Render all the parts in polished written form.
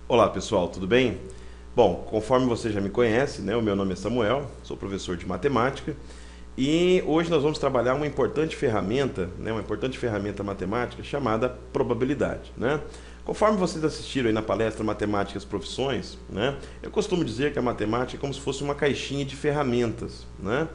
Olá pessoal, tudo bem? Bom, conforme você já me conhece, né, o meu nome é Samuel, sou professor de matemática e hoje nós vamos trabalhar uma importante ferramenta, né, uma importante ferramenta matemática chamada probabilidade, né? Conforme vocês assistiram aí na palestra Matemáticas Profissões, né, eu costumo dizer que a matemática é como se fosse uma caixinha de ferramentas, né?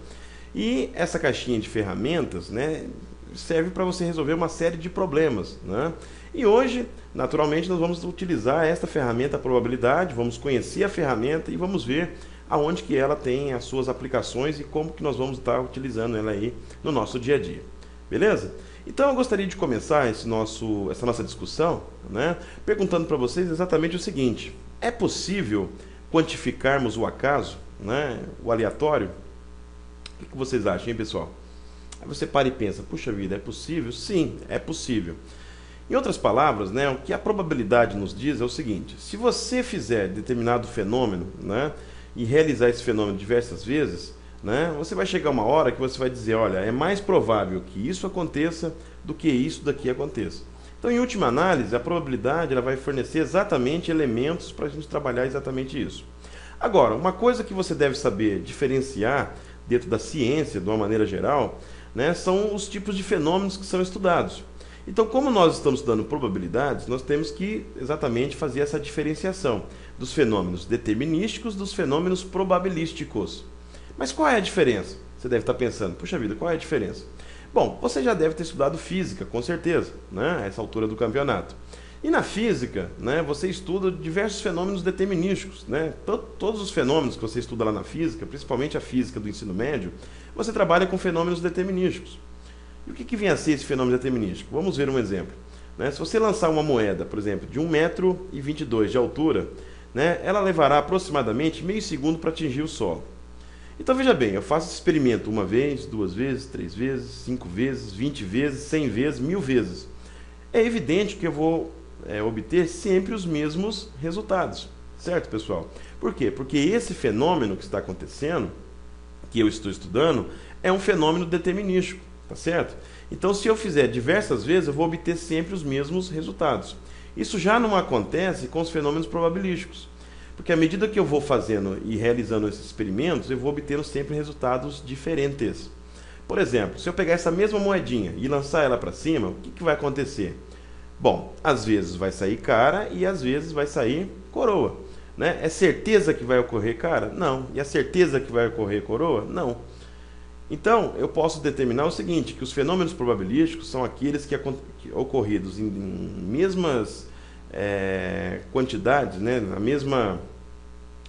E essa caixinha de ferramentas, né, serve para você resolver uma série de problemas, né? E hoje, naturalmente, nós vamos utilizar esta ferramenta, a probabilidade, vamos conhecer a ferramenta e vamos ver aonde que ela tem as suas aplicações e como que nós vamos estar utilizando ela aí no nosso dia a dia. Beleza? Então eu gostaria de começar essa nossa discussão, né, perguntando para vocês exatamente o seguinte: é possível quantificarmos o acaso, né, o aleatório? O que vocês acham, hein, pessoal? Aí você para e pensa, puxa vida, é possível? Sim, é possível. Em outras palavras, né, o que a probabilidade nos diz é o seguinte: se você fizer determinado fenômeno, né, e realizar esse fenômeno diversas vezes, né, você vai chegar uma hora que você vai dizer, olha, é mais provável que isso aconteça do que isso daqui aconteça. Então, em última análise, a probabilidade ela vai fornecer exatamente elementos para a gente trabalhar exatamente isso. Agora, uma coisa que você deve saber diferenciar dentro da ciência, de uma maneira geral, né, são os tipos de fenômenos que são estudados. Então, como nós estamos estudando probabilidades, nós temos que exatamente fazer essa diferenciação dos fenômenos determinísticos dos fenômenos probabilísticos. Mas qual é a diferença? Você deve estar pensando, puxa vida, qual é a diferença? Bom, você já deve ter estudado física, com certeza, né, a essa altura do campeonato. E na física, né, você estuda diversos fenômenos determinísticos. Né? Todos os fenômenos que você estuda lá na física, principalmente a física do ensino médio, você trabalha com fenômenos determinísticos. E o que vem a ser esse fenômeno determinístico? Vamos ver um exemplo. Né? Se você lançar uma moeda, por exemplo, de 1,22 m de altura, né, ela levará aproximadamente meio segundo para atingir o solo. Então veja bem, eu faço esse experimento uma vez, duas vezes, três vezes, 5 vezes, 20 vezes, 100 vezes, 1000 vezes. É evidente que eu vou obter sempre os mesmos resultados. Certo, pessoal? Por quê? Porque esse fenômeno que está acontecendo, que eu estou estudando, é um fenômeno determinístico. Tá certo? Então, se eu fizer diversas vezes, eu vou obter sempre os mesmos resultados. Isso já não acontece com os fenômenos probabilísticos. Porque à medida que eu vou fazendo e realizando esses experimentos, eu vou obtendo sempre resultados diferentes. Por exemplo, se eu pegar essa mesma moedinha e lançar ela para cima, o que vai acontecer? Bom, às vezes vai sair cara e às vezes vai sair coroa. Né? É certeza que vai ocorrer cara? Não. E a certeza que vai ocorrer coroa? Não. Então, eu posso determinar o seguinte, que os fenômenos probabilísticos são aqueles que ocorridos em mesmas quantidades, né, na mesma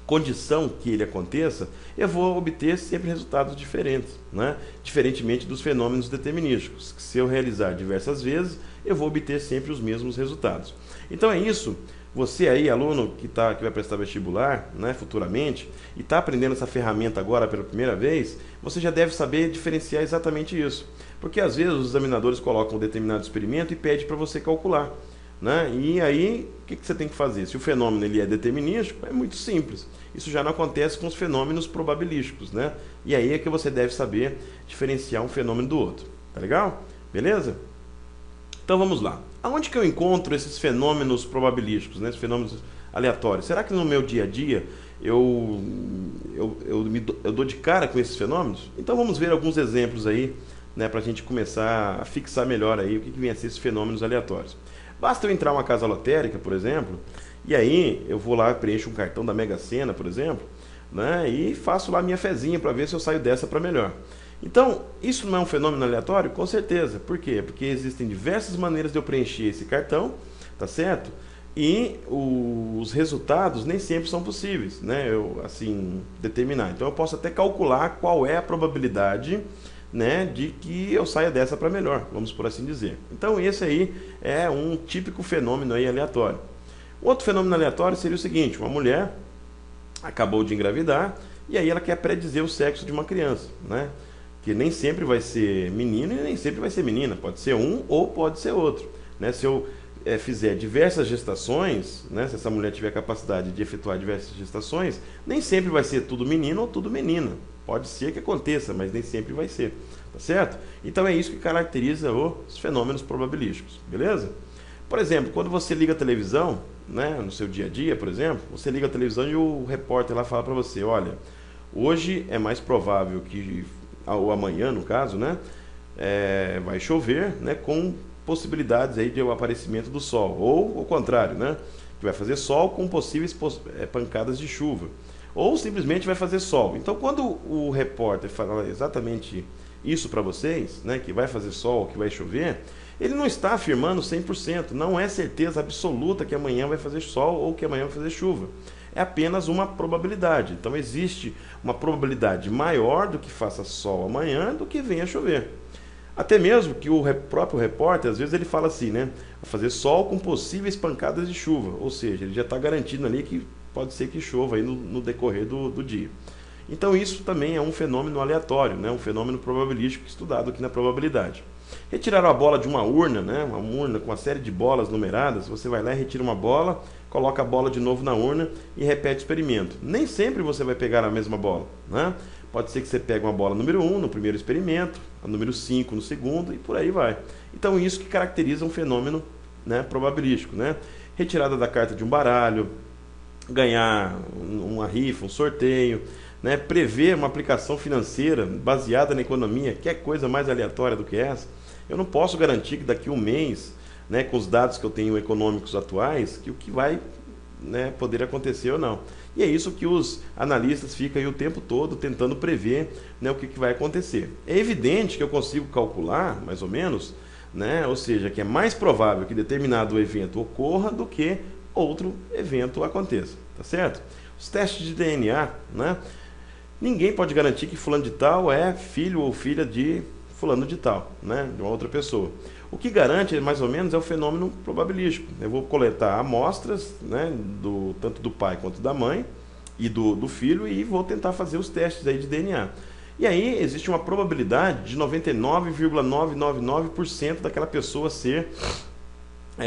condição que ele aconteça, eu vou obter sempre resultados diferentes, né? Diferentemente dos fenômenos determinísticos, que se eu realizar diversas vezes, eu vou obter sempre os mesmos resultados. Então é isso. Você aí, aluno que vai prestar vestibular, né, futuramente, e está aprendendo essa ferramenta agora pela primeira vez, você já deve saber diferenciar exatamente isso. Porque às vezes os examinadores colocam um determinado experimento e pedem para você calcular. Né? E aí, o que você tem que fazer? Se o fenômeno ele é determinístico, é muito simples. Isso já não acontece com os fenômenos probabilísticos. Né? E aí é que você deve saber diferenciar um fenômeno do outro. Tá legal? Beleza? Então vamos lá. Aonde que eu encontro esses fenômenos probabilísticos, né? Esses fenômenos aleatórios? Será que no meu dia a dia eu dou de cara com esses fenômenos? Então vamos ver alguns exemplos aí, né, para a gente começar a fixar melhor aí o que vem a ser esses fenômenos aleatórios. Basta eu entrar em uma casa lotérica, por exemplo, e aí eu vou lá, preencho um cartão da Mega Sena, por exemplo, né, e faço lá minha fezinha para ver se eu saio dessa para melhor. Então, isso não é um fenômeno aleatório? Com certeza. Por quê? Porque existem diversas maneiras de eu preencher esse cartão, tá certo? E os resultados nem sempre são possíveis, né? Eu, assim, determinar. Então, eu posso até calcular qual é a probabilidade, né, de que eu saia dessa para melhor, vamos por assim dizer. Então, esse aí é um típico fenômeno aí aleatório. Outro fenômeno aleatório seria o seguinte: uma mulher acabou de engravidar e aí ela quer predizer o sexo de uma criança, né? Que nem sempre vai ser menino e nem sempre vai ser menina, pode ser um ou pode ser outro, né? Se eu fizer diversas gestações, né? Se essa mulher tiver a capacidade de efetuar diversas gestações, nem sempre vai ser tudo menino ou tudo menina. Pode ser que aconteça, mas nem sempre vai ser, tá certo? Então é isso que caracteriza os fenômenos probabilísticos, beleza? Por exemplo, quando você liga a televisão, né, no seu dia a dia, por exemplo, você liga a televisão e o repórter lá fala para você, olha, hoje é mais provável que, ou amanhã no caso, né, vai chover, né, com possibilidades aí de o aparecimento do sol, ou o contrário, né, que vai fazer sol com possíveis pancadas de chuva, ou simplesmente vai fazer sol. Então, quando o repórter fala exatamente isso para vocês, né, que vai fazer sol, que vai chover, ele não está afirmando 100%, não é certeza absoluta que amanhã vai fazer sol ou que amanhã vai fazer chuva. É apenas uma probabilidade. Então existe uma probabilidade maior do que faça sol amanhã do que venha chover. Até mesmo que o próprio repórter, às vezes ele fala assim, né, vai fazer sol com possíveis pancadas de chuva, ou seja, ele já está garantindo ali que pode ser que chova aí no decorrer do dia. Então isso também é um fenômeno aleatório, né? Um fenômeno probabilístico estudado aqui na probabilidade. Retirar a bola de uma urna, né? Uma urna com uma série de bolas numeradas, você vai lá e retira uma bola, coloca a bola de novo na urna e repete o experimento. Nem sempre você vai pegar a mesma bola, né? Pode ser que você pegue uma bola número 1 no primeiro experimento, a número 5 no segundo e por aí vai. Então isso que caracteriza um fenômeno, né, probabilístico, né? Retirada da carta de um baralho, ganhar uma rifa, um sorteio, né, prever uma aplicação financeira baseada na economia, que é coisa mais aleatória do que essa. Eu não posso garantir que daqui a um mês, né, com os dados que eu tenho econômicos atuais, que o que vai, né, poder acontecer ou não. E é isso que os analistas ficam aí o tempo todo tentando prever, né, o que vai acontecer. É evidente que eu consigo calcular, mais ou menos, né, ou seja, que é mais provável que determinado evento ocorra do que outro evento aconteça, tá certo? Os testes de DNA, né? Ninguém pode garantir que fulano de tal é filho ou filha de fulano de tal, né? De uma outra pessoa. O que garante, mais ou menos, é o fenômeno probabilístico. Eu vou coletar amostras, né, tanto do pai quanto da mãe e do filho e vou tentar fazer os testes aí de DNA. E aí existe uma probabilidade de 99,999% daquela pessoa ser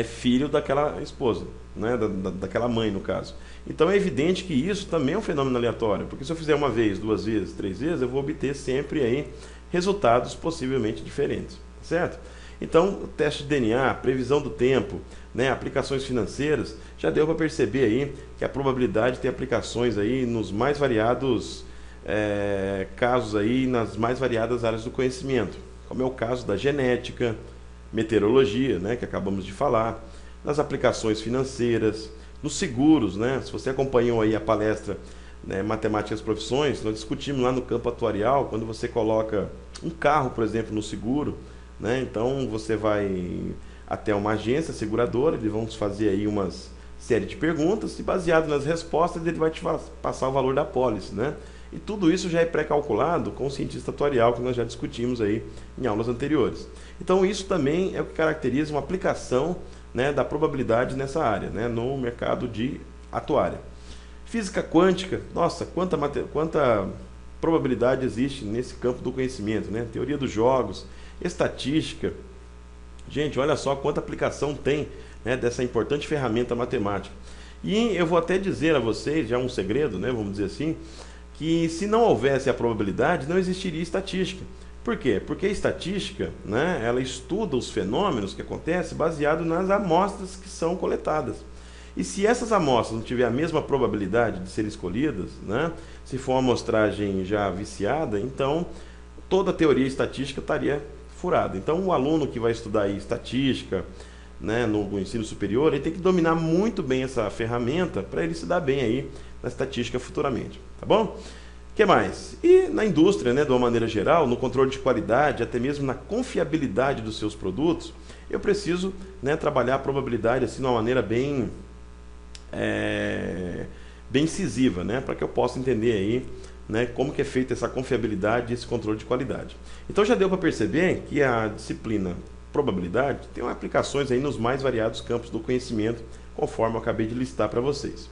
filho daquela esposa, né, daquela mãe, no caso. Então é evidente que isso também é um fenômeno aleatório, porque se eu fizer uma vez, duas vezes, três vezes, eu vou obter sempre aí resultados possivelmente diferentes, certo? Então, o teste de DNA, previsão do tempo, né, aplicações financeiras, já deu para perceber aí que a probabilidade tem aplicações aí nos mais variados casos aí, nas mais variadas áreas do conhecimento, como é o caso da genética, meteorologia, né, que acabamos de falar, nas aplicações financeiras, nos seguros, né? Se você acompanhou aí a palestra, né, Matemáticas Profissões, nós discutimos lá no campo atuarial, quando você coloca um carro, por exemplo, no seguro, né? Então você vai até uma agência seguradora, eles vão te fazer aí uma série de perguntas e baseado nas respostas ele vai te passar o valor da pólice, né? E tudo isso já é pré-calculado com o cientista atuarial que nós já discutimos aí em aulas anteriores. Então isso também é o que caracteriza uma aplicação, né, da probabilidade nessa área, né, no mercado de atuária. Física quântica, nossa, quanta probabilidade existe nesse campo do conhecimento, né? Teoria dos jogos, estatística. Gente, olha só quanta aplicação tem, né, dessa importante ferramenta matemática. E eu vou até dizer a vocês, já um segredo, né, vamos dizer assim, que se não houvesse a probabilidade, não existiria estatística. Por quê? Porque a estatística, né, ela estuda os fenômenos que acontecem baseado nas amostras que são coletadas. E se essas amostras não tiverem a mesma probabilidade de serem escolhidas, né, se for uma amostragem já viciada, então toda a teoria estatística estaria furada. Então o aluno que vai estudar aí estatística, né, no ensino superior, ele tem que dominar muito bem essa ferramenta para ele se dar bem aí na estatística futuramente, tá bom? O que mais? E na indústria, né, de uma maneira geral, no controle de qualidade, até mesmo na confiabilidade dos seus produtos, eu preciso, né, trabalhar a probabilidade assim, de uma maneira bem incisiva, né, para que eu possa entender aí, né, como que é feita essa confiabilidade e esse controle de qualidade. Então já deu para perceber que a disciplina probabilidade tem aplicações aí nos mais variados campos do conhecimento, conforme eu acabei de listar para vocês.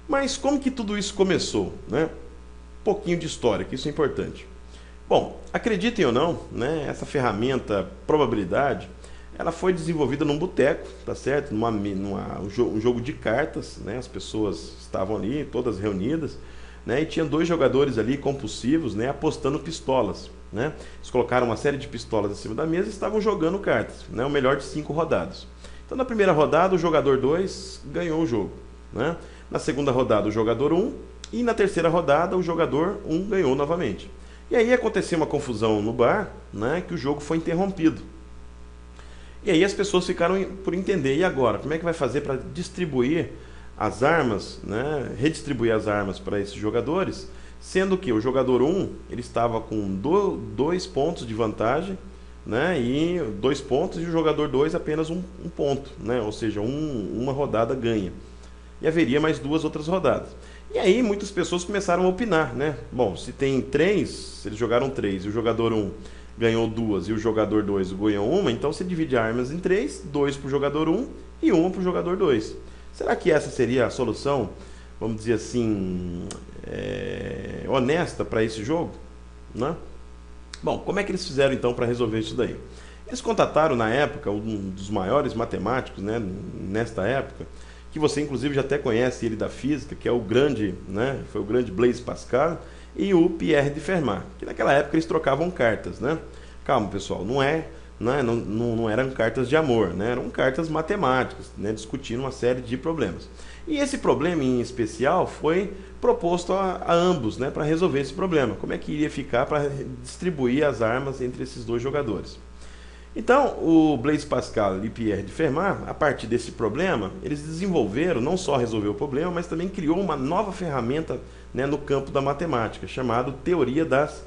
Mas como que tudo isso começou, né? Pouquinho de história, que isso é importante. Bom, acreditem ou não, né, essa ferramenta probabilidade, ela foi desenvolvida num boteco, tá certo? Um jogo de cartas, né, as pessoas estavam ali, todas reunidas, né, e tinha dois jogadores ali compulsivos, né, apostando pistolas, né? Eles colocaram uma série de pistolas em cima da mesa e estavam jogando cartas, né, o melhor de 5 rodadas. Então, na primeira rodada, o jogador 2 ganhou o jogo, né? Na segunda rodada, o jogador 1, e na terceira rodada, o jogador 1 ganhou novamente. E aí aconteceu uma confusão no bar, né, que o jogo foi interrompido. E aí as pessoas ficaram por entender, e agora? Como é que vai fazer para distribuir as armas, né, redistribuir as armas para esses jogadores, sendo que o jogador 1 ele estava com 2 pontos de vantagem, né, e 2 pontos, e o jogador 2 apenas um ponto, né, ou seja, uma rodada ganha. E haveria mais 2 outras rodadas. E aí muitas pessoas começaram a opinar, né? Bom, se tem 3, se eles jogaram 3 e o jogador 1 ganhou 2 e o jogador 2 ganhou 1, então se divide armas em 3, 2 para o jogador 1 e 1 para o jogador 2. Será que essa seria a solução, vamos dizer assim, honesta para esse jogo, né? Bom, como é que eles fizeram então para resolver isso daí? Eles contataram na época um dos maiores matemáticos, né, nesta época, que você inclusive já até conhece ele da física, que é o grande, né, foi o grande Blaise Pascal, e o Pierre de Fermat, que naquela época eles trocavam cartas, né? Calma, pessoal, não eram cartas de amor, né? Eram cartas matemáticas, né, discutindo uma série de problemas. E esse problema em especial foi proposto a ambos, né, para resolver esse problema. Como é que iria ficar para distribuir as armas entre esses dois jogadores? Então, o Blaise Pascal e Pierre de Fermat, a partir desse problema, eles desenvolveram, não só resolver o problema, mas também criou uma nova ferramenta, né, no campo da matemática, chamada teoria das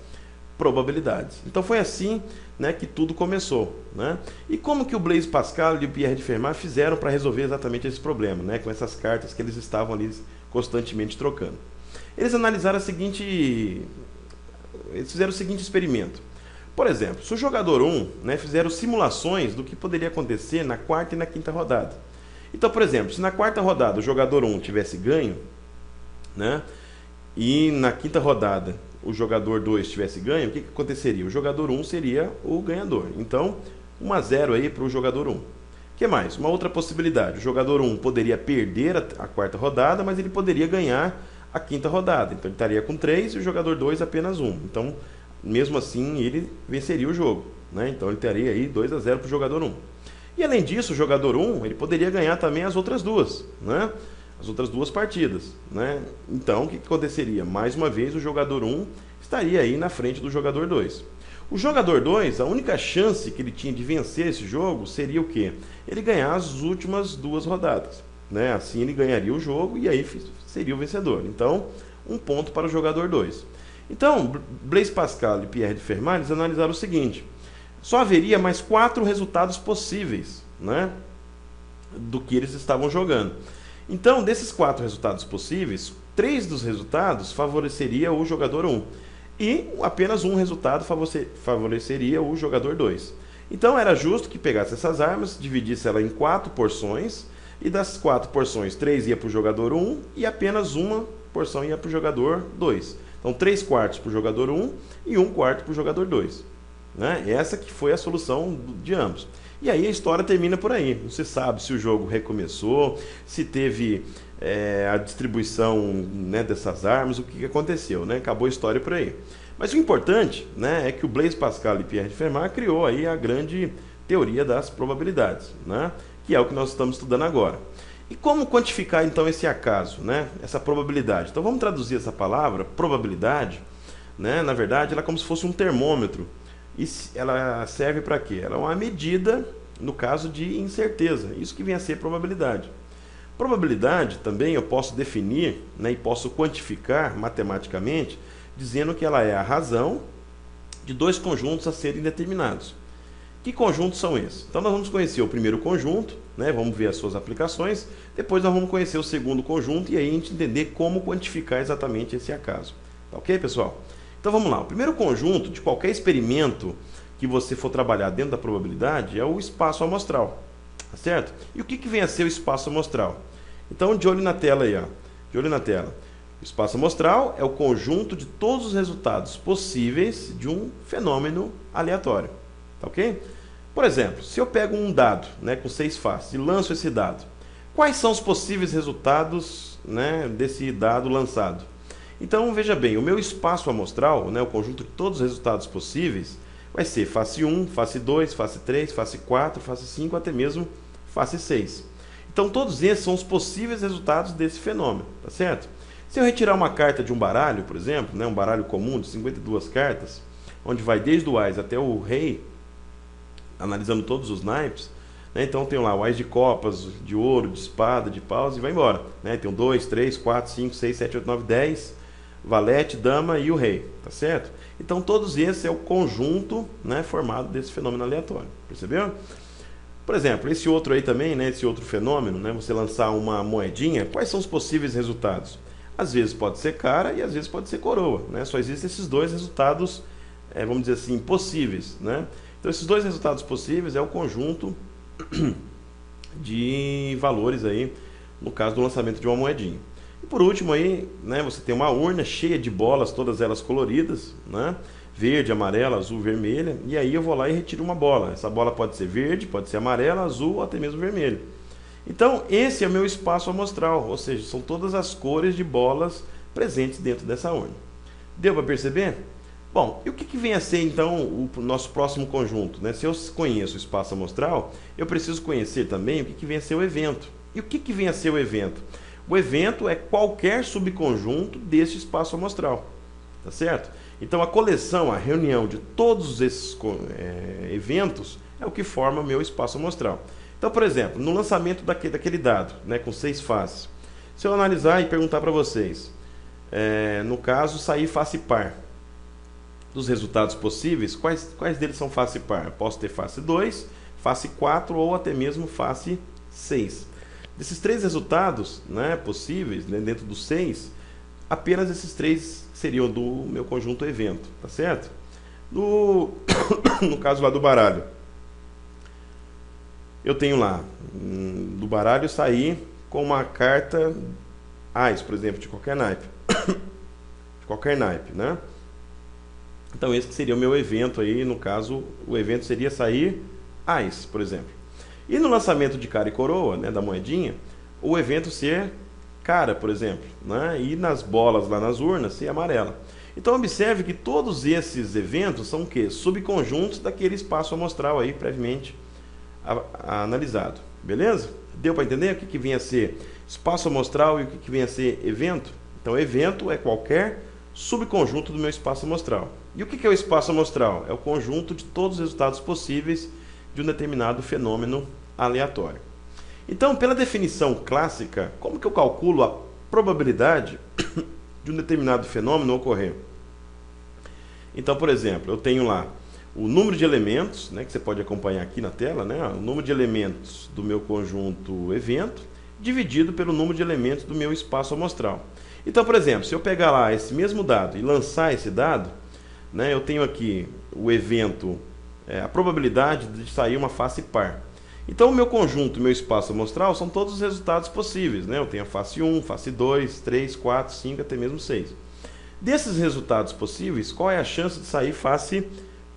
probabilidades. Então foi assim, né, que tudo começou, né? E como que o Blaise Pascal e o Pierre de Fermat fizeram para resolver exatamente esse problema, né, com essas cartas que eles estavam ali constantemente trocando? Eles analisaram eles fizeram o seguinte experimento. Por exemplo, se o jogador 1, né, fizeram simulações do que poderia acontecer na quarta e na quinta rodada. Então, por exemplo, se na quarta rodada o jogador 1 tivesse ganho, né, e na quinta rodada o jogador 2 tivesse ganho, o que aconteceria? O jogador 1 seria o ganhador. Então, 1-0 aí para o jogador 1. O que mais? Uma outra possibilidade. O jogador 1 poderia perder a quarta rodada, mas ele poderia ganhar a quinta rodada. Então, ele estaria com 3 e o jogador 2 apenas 1. Então, mesmo assim, ele venceria o jogo, né? Então, ele teria aí 2-0 para o jogador 1. E, além disso, o jogador 1 ele poderia ganhar também as outras duas, né? As outras duas partidas, né? Então, o que aconteceria? Mais uma vez, o jogador 1 estaria aí na frente do jogador 2. O jogador 2, a única chance que ele tinha de vencer esse jogo seria o quê? Ele ganhar as últimas 2 rodadas, né? Assim ele ganharia o jogo e aí seria o vencedor. Então, 1 ponto para o jogador 2. Então, Blaise Pascal e Pierre de Fermat eles analisaram o seguinte: só haveria mais 4 resultados possíveis, né, do que eles estavam jogando. Então, desses 4 resultados possíveis, 3 dos resultados favoreceria o jogador 1 e apenas um resultado favoreceria o jogador 2. Então, era justo que pegasse essas armas, dividisse ela em 4 porções e das 4 porções, 3 ia para o jogador 1 e apenas uma porção ia para o jogador 2. Então, 3 quartos para o jogador 1 e 1 quarto para o jogador 2. Né? Essa que foi a solução de ambos. E aí a história termina por aí. Não se sabe se o jogo recomeçou, se teve a distribuição, né, dessas armas, o que aconteceu, né? Acabou a história por aí. Mas o importante, né, é que o Blaise Pascal e Pierre de Fermat criou aí a grande teoria das probabilidades, né, que é o que nós estamos estudando agora. E como quantificar então esse acaso, né, essa probabilidade? Então vamos traduzir essa palavra, probabilidade, né, na verdade ela é como se fosse um termômetro. E ela serve para quê? Ela é uma medida, no caso de incerteza. Isso que vem a ser probabilidade. Probabilidade também eu posso definir, né, e posso quantificar matematicamente, dizendo que ela é a razão de 2 conjuntos a serem determinados. Que conjuntos são esses? Então nós vamos conhecer o primeiro conjunto, né, vamos ver as suas aplicações, depois nós vamos conhecer o segundo conjunto e aí a gente entender como quantificar exatamente esse acaso. Tá ok, pessoal? Então vamos lá, o primeiro conjunto de qualquer experimento que você for trabalhar dentro da probabilidade é o espaço amostral, tá certo? E o que vem a ser o espaço amostral? Então de olho na tela aí, ó, de olho na tela. O espaço amostral é o conjunto de todos os resultados possíveis de um fenômeno aleatório, tá ok? Por exemplo, se eu pego um dado, né, com 6 faces e lanço esse dado, quais são os possíveis resultados, né, desse dado lançado? Então, veja bem, o meu espaço amostral, né, o conjunto de todos os resultados possíveis, vai ser face 1, face 2, face 3, face 4, face 5, até mesmo face 6. Então todos esses são os possíveis resultados desse fenômeno, tá certo? Se eu retirar uma carta de um baralho, por exemplo, né, um baralho comum de 52 cartas, onde vai desde o Ás até o Rei, analisando todos os naipes, né, então tem lá o Ás de copas, de ouro, de espada, de paus e vai embora. Né? Tem o 2, 3, 4, 5, 6, 7, 8, 9, 10, valete, dama e o rei, tá certo? Então todos esses é o conjunto, né, formado desse fenômeno aleatório, percebeu? Por exemplo, esse outro aí também, né, esse outro fenômeno, né, você lançar uma moedinha, quais são os possíveis resultados? Às vezes pode ser cara e às vezes pode ser coroa, né? Só existem esses dois resultados, vamos dizer assim, possíveis, né? Então esses dois resultados possíveis é o conjunto de valores aí, no caso do lançamento de uma moedinha. E por último aí, né, você tem uma urna cheia de bolas, todas elas coloridas, né? Verde, amarela, azul, vermelha, e aí eu vou lá e retiro uma bola. Essa bola pode ser verde, pode ser amarela, azul ou até mesmo vermelho. Então esse é o meu espaço amostral, ou seja, são todas as cores de bolas presentes dentro dessa urna. Deu para perceber? Bom, e o que vem a ser então o nosso próximo conjunto? Né? Se eu conheço o espaço amostral, eu preciso conhecer também o que vem a ser o evento. E o que vem a ser o evento? O evento é qualquer subconjunto desse espaço amostral, tá certo? Então a coleção, a reunião de todos esses eventos é o que forma o meu espaço amostral. Então, por exemplo, no lançamento daquele dado, né, com 6 faces, se eu analisar e perguntar para vocês, no caso, sair face par, dos resultados possíveis, quais deles são face par? Eu posso ter face 2, face 4 ou até mesmo face 6. Desses 3 resultados, né, possíveis, né, dentro dos 6, apenas esses 3 seriam do meu conjunto evento, tá certo? No caso lá do baralho, eu tenho lá, do baralho sair com uma carta Ás, por exemplo, de qualquer naipe. De qualquer naipe, né? Então esse que seria o meu evento aí, no caso, o evento seria sair Ás, por exemplo. E no lançamento de cara e coroa, né, da moedinha, o evento ser cara, por exemplo, né? E nas bolas lá nas urnas ser amarela. Então observe que todos esses eventos são o quê? Subconjuntos daquele espaço amostral aí previamente analisado. Beleza? Deu para entender o que vem a ser espaço amostral e o que vem a ser evento? Então evento é qualquer subconjunto do meu espaço amostral. E o que é o espaço amostral? É o conjunto de todos os resultados possíveis de um determinado fenômeno aleatório. Então, pela definição clássica, como que eu calculo a probabilidade de um determinado fenômeno ocorrer? Então, por exemplo, eu tenho lá o número de elementos, né, que você pode acompanhar aqui na tela, né, o número de elementos do meu conjunto evento, dividido pelo número de elementos do meu espaço amostral. Então, por exemplo, se eu pegar lá esse mesmo dado e lançar esse dado, né, eu tenho aqui o evento, a probabilidade de sair uma face par. Então o meu conjunto, o meu espaço amostral são todos os resultados possíveis, né? Eu tenho a face 1, face 2, 3, 4, 5, até mesmo 6. Desses resultados possíveis, qual é a chance de sair face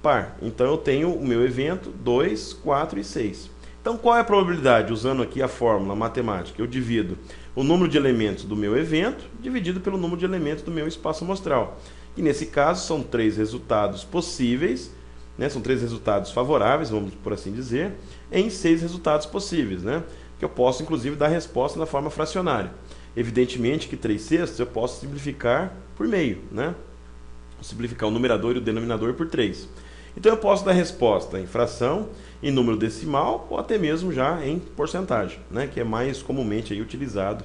par? Então eu tenho o meu evento 2, 4 e 6. Então qual é a probabilidade? Usando aqui a fórmula matemática, eu divido o número de elementos do meu evento dividido pelo número de elementos do meu espaço amostral. E nesse caso são 3 resultados possíveis, né? São 3 resultados favoráveis, vamos por assim dizer, em 6 resultados possíveis, né? Que eu posso inclusive dar resposta na forma fracionária. Evidentemente que 3/6 eu posso simplificar por meio, né? Simplificar o numerador e o denominador por 3. Então eu posso dar resposta em fração, em número decimal ou até mesmo já em porcentagem, né? Que é mais comumente aí utilizado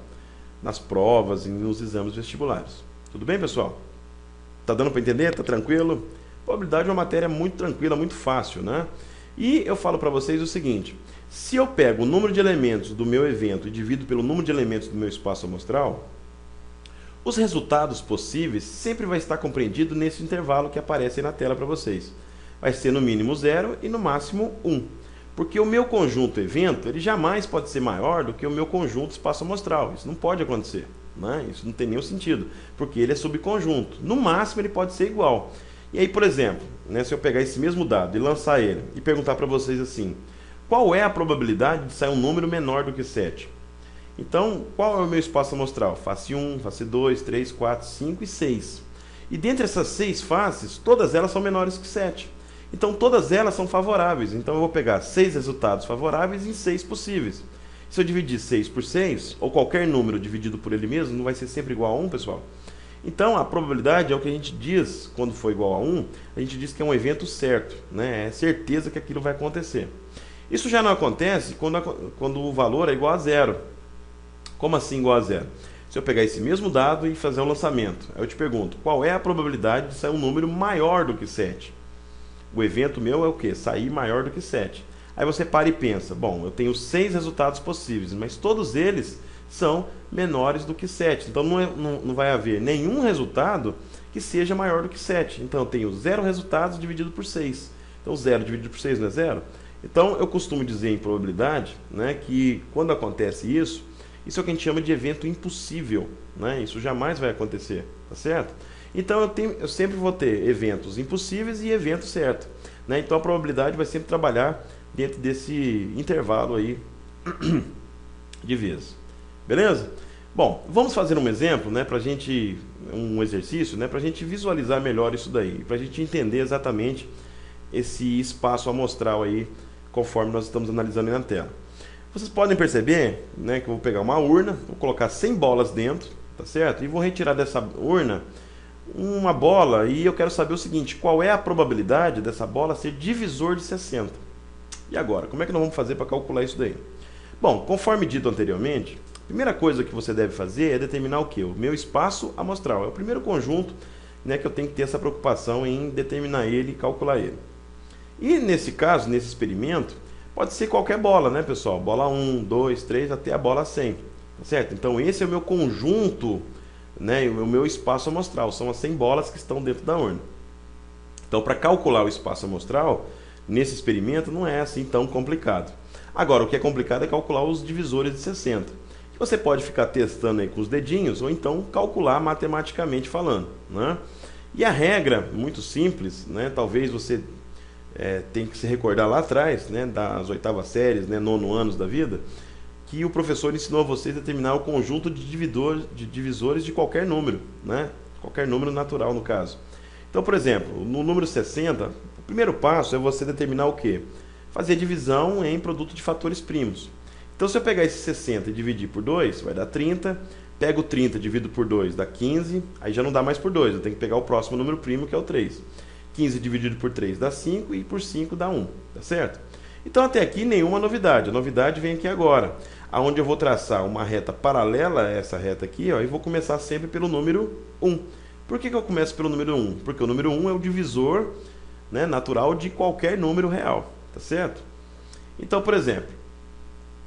nas provas e nos exames vestibulares. Tudo bem, pessoal? Tá dando para entender? Tá tranquilo? Probabilidade é uma matéria muito tranquila, muito fácil, né? E eu falo para vocês o seguinte: se eu pego o número de elementos do meu evento e divido pelo número de elementos do meu espaço amostral, os resultados possíveis sempre vai estar compreendido nesse intervalo que aparece aí na tela para vocês. Vai ser no mínimo 0 e no máximo 1. Porque o meu conjunto evento, ele jamais pode ser maior do que o meu conjunto espaço amostral. Isso não pode acontecer, né? Isso não tem nenhum sentido, porque ele é subconjunto. No máximo ele pode ser igual. E aí, por exemplo, né, se eu pegar esse mesmo dado e lançar ele e perguntar para vocês assim: qual é a probabilidade de sair um número menor do que 7? Então, qual é o meu espaço amostral? Face 1, face 2, 3, 4, 5 e 6. E dentre essas 6 faces, todas elas são menores que 7. Então todas elas são favoráveis. Então eu vou pegar 6 resultados favoráveis em 6 possíveis. Se eu dividir 6 por 6, ou qualquer número dividido por ele mesmo, não vai ser sempre igual a 1, pessoal? Então a probabilidade é o que a gente diz, quando for igual a 1, a gente diz que é um evento certo, né? É certeza que aquilo vai acontecer. Isso já não acontece quando o valor é igual a zero. Como assim igual a zero? Se eu pegar esse mesmo dado e fazer um lançamento, aí eu te pergunto, qual é a probabilidade de sair um número maior do que 7? O evento meu é o quê? Sair maior do que 7. Aí você para e pensa, bom, eu tenho 6 resultados possíveis, mas todos eles são menores do que 7. Então não vai haver nenhum resultado que seja maior do que 7. Então eu tenho 0 resultados dividido por 6. Então 0 dividido por 6 não é 0? Então eu costumo dizer em probabilidade, né, que quando acontece isso é o que a gente chama de evento impossível, né? Isso jamais vai acontecer, tá certo? Então eu sempre vou ter eventos impossíveis e eventos certos, né? Então a probabilidade vai sempre trabalhar dentro desse intervalo aí de vezes. Beleza? Bom, vamos fazer um exemplo, né, um exercício, né, para a gente visualizar melhor isso daí, para a gente entender exatamente esse espaço amostral aí, conforme nós estamos analisando aí na tela. Vocês podem perceber, né, que eu vou pegar uma urna, vou colocar 100 bolas dentro, tá certo? E vou retirar dessa urna uma bola e eu quero saber o seguinte, qual é a probabilidade dessa bola ser divisor de 60? E agora, como é que nós vamos fazer para calcular isso daí? Bom, conforme dito anteriormente, a primeira coisa que você deve fazer é determinar o quê? O meu espaço amostral. É o primeiro conjunto, né, que eu tenho que ter essa preocupação em determinar ele e calcular ele. E nesse caso, nesse experimento, pode ser qualquer bola, né, pessoal? Bola 1, 2, 3, até a bola 100. Tá certo? Então esse é o meu conjunto, né, o meu espaço amostral. São as 100 bolas que estão dentro da urna. Então para calcular o espaço amostral, nesse experimento não é assim tão complicado. Agora, o que é complicado é calcular os divisores de 60. Que você pode ficar testando aí com os dedinhos ou então calcular matematicamente falando, né? E a regra, muito simples, né? Talvez você tenha que se recordar lá atrás, né, das 8ª séries, né, 9º anos da vida, que o professor ensinou a você a determinar o conjunto de divisores de qualquer número, né? Qualquer número natural, no caso. Então, por exemplo, no número 60, o primeiro passo é você determinar o quê? Fazer divisão em produto de fatores primos. Então, se eu pegar esse 60 e dividir por 2, vai dar 30. Pego o 30 e divido por 2, dá 15. Aí já não dá mais por 2, eu tenho que pegar o próximo número primo, que é o 3. 15 dividido por 3 dá 5 e por 5 dá 1, tá certo? Então, até aqui, nenhuma novidade. A novidade vem aqui agora, onde eu vou traçar uma reta paralela a essa reta aqui, ó, e vou começar sempre pelo número 1. Por que eu começo pelo número 1? Porque o número 1 é o divisor, né, natural de qualquer número real. Tá certo? Então, por exemplo,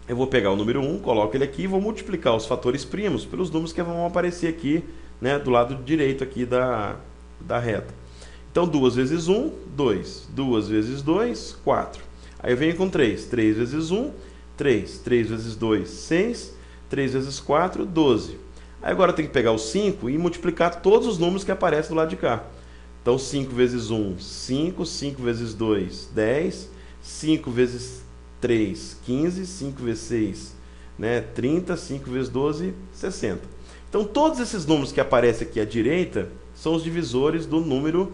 eu vou pegar o número 1, coloco ele aqui e vou multiplicar os fatores primos pelos números que vão aparecer aqui, né, do lado direito aqui da reta. Então, 2 vezes 1, 2. 2 vezes 2, 4. Aí eu venho com 3. 3 vezes 1, 3. 3 vezes 2, 6. 3 vezes 4, 12. Aí agora eu tenho que pegar o 5 e multiplicar todos os números que aparecem do lado de cá. Então, 5 vezes 1, 5. 5 vezes 2, 10. 5 vezes 3, 15, 5 vezes 6, né, 30, 5 vezes 12, 60. Então, todos esses números que aparecem aqui à direita são os divisores do número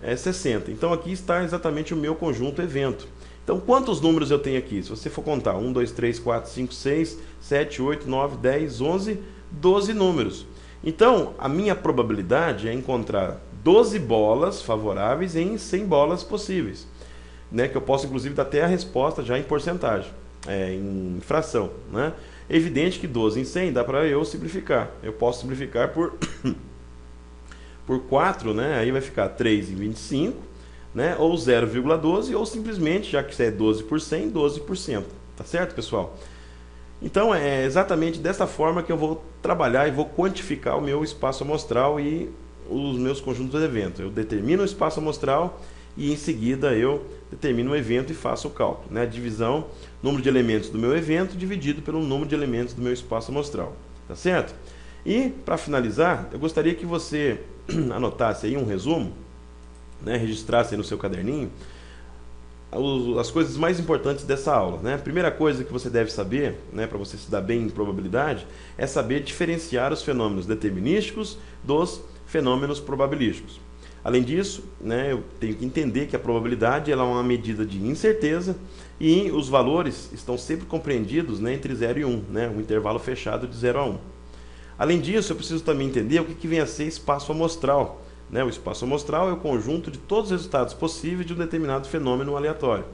60. Então, aqui está exatamente o meu conjunto evento. Então, quantos números eu tenho aqui? Se você for contar, 1, 2, 3, 4, 5, 6, 7, 8, 9, 10, 11, 12 números. Então, a minha probabilidade é encontrar 12 bolas favoráveis em 100 bolas possíveis. Né, que eu posso inclusive dar até a resposta já em porcentagem, em fração, né? É evidente que 12 em 100 dá para eu simplificar. Eu posso simplificar por 4, né? Aí vai ficar 3 em 25, né? Ou 0,12, ou simplesmente, já que é 12 por 100, 12%. Tá certo, pessoal? Então é exatamente dessa forma que eu vou trabalhar e vou quantificar o meu espaço amostral e os meus conjuntos de eventos. Eu determino o espaço amostral e em seguida eu determino o evento e faço o cálculo, né? A divisão, número de elementos do meu evento dividido pelo número de elementos do meu espaço amostral, tá certo? E para finalizar, eu gostaria que você anotasse aí um resumo, né? Registrasse aí no seu caderninho as coisas mais importantes dessa aula, né? A primeira coisa que você deve saber, né, para você se dar bem em probabilidade, é saber diferenciar os fenômenos determinísticos dos fenômenos probabilísticos. Além disso, né, eu tenho que entender que a probabilidade ela é uma medida de incerteza e os valores estão sempre compreendidos, né, entre 0 e 1, né, um intervalo fechado de 0 a 1. Além disso, eu preciso também entender o que vem a ser espaço amostral. Né? O espaço amostral é o conjunto de todos os resultados possíveis de um determinado fenômeno aleatório.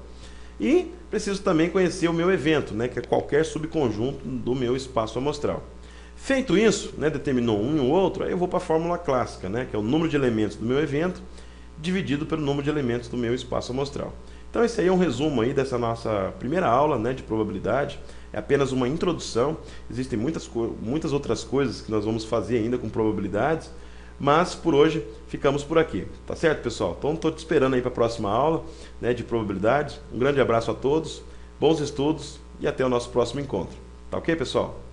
E preciso também conhecer o meu evento, né, que é qualquer subconjunto do meu espaço amostral. Feito isso, né, determinou um e o outro, aí eu vou para a fórmula clássica, né, que é o número de elementos do meu evento dividido pelo número de elementos do meu espaço amostral. Então esse aí é um resumo aí dessa nossa primeira aula, né, de probabilidade. É apenas uma introdução, existem muitas outras coisas que nós vamos fazer ainda com probabilidades, mas por hoje ficamos por aqui. Tá certo, pessoal? Então estou te esperando aí para a próxima aula, né, de probabilidades. Um grande abraço a todos, bons estudos e até o nosso próximo encontro. Tá ok, pessoal?